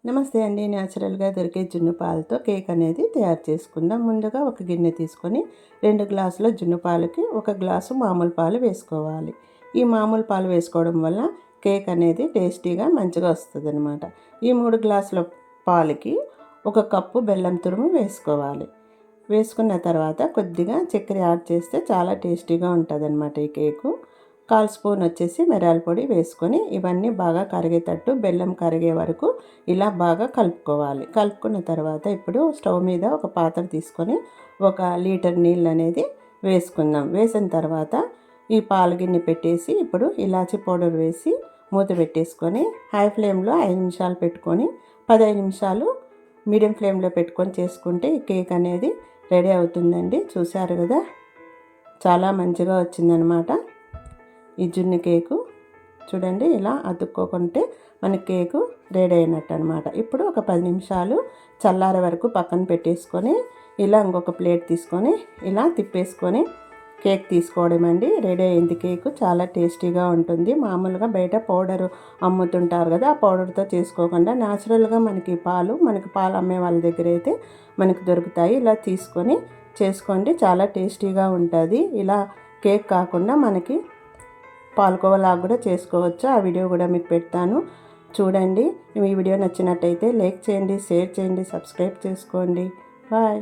నమస్తే అండి. న్యాచురల్గా దొరికే జున్ను పాలతో కేక్ అనేది తయారు చేసుకుందాం. ముందుగా ఒక గిన్నె తీసుకొని 2 గ్లాసుల జున్ను పాలకి 1 గ్లాసు మామూలు పాలు వేసుకోవాలి. ఈ మామూలు పాలు వేసుకోవడం వల్ల కేక్ అనేది టేస్టీగా మంచిగా వస్తుందన్నమాట. ఈ 3 గ్లాసుల పాలకి 1 కప్పు బెల్లం తురుము వేసుకోవాలి. వేసుకున్న తర్వాత కొద్దిగా చక్కెర యాడ్ చేస్తే చాలా టేస్టీగా ఉంటుందన్నమాట ఈ కేకు. 1/4 స్పూన్ వచ్చేసి మిరియాల పొడి వేసుకొని ఇవన్నీ బాగా కరిగేటట్టు బెల్లం కరిగే వరకు ఇలా బాగా కలుపుకోవాలి. కలుపుకున్న తర్వాత ఇప్పుడు స్టవ్ మీద ఒక పాత్ర తీసుకొని 1 లీటర్ నీళ్ళు అనేది వేసుకుందాం. వేసిన తర్వాత ఈ పాలు గిన్నె పెట్టేసి ఇప్పుడు ఇలాచి పౌడర్ వేసి మూత పెట్టేసుకొని హై ఫ్లేమ్లో 5 నిమిషాలు పెట్టుకొని 15 నిమిషాలు మీడియం ఫ్లేమ్లో పెట్టుకొని చేసుకుంటే ఈ కేక్ అనేది రెడీ అవుతుందండి. చూసారు కదా, చాలా మంచిగా వచ్చిందనమాట ఈ జున్ను కేకు. చూడండి, ఇలా అతుక్కోకుంటే మన కేకు రెడీ అయినట్టు అనమాట. ఇప్పుడు ఒక 10 నిమిషాలు చల్లారే వరకు పక్కన పెట్టేసుకొని ఇలా ఇంకొక ప్లేట్ తీసుకొని ఇలా తిప్పేసుకొని కేక్ తీసుకోవడం అండి. రెడీ అయింది కేకు. చాలా టేస్టీగా ఉంటుంది. మామూలుగా బయట పౌడరు అమ్ముతుంటారు కదా, ఆ పౌడర్తో చేసుకోకుండా న్యాచురల్గా మనకి పాలు అమ్మే వాళ్ళ దగ్గర అయితే మనకి దొరుకుతాయి. ఇలా తీసుకొని చేసుకోండి, చాలా టేస్టీగా ఉంటుంది. ఇలా కేక్ కాకుండా మనకి పాలకోవాలాగా కూడా చేసుకోవచ్చు. ఆ వీడియో కూడా మీకు పెడతాను, చూడండి. ఈ వీడియో నచ్చినట్టయితే లైక్ చేయండి, షేర్ చేయండి, సబ్స్క్రైబ్ చేసుకోండి. బాయ్.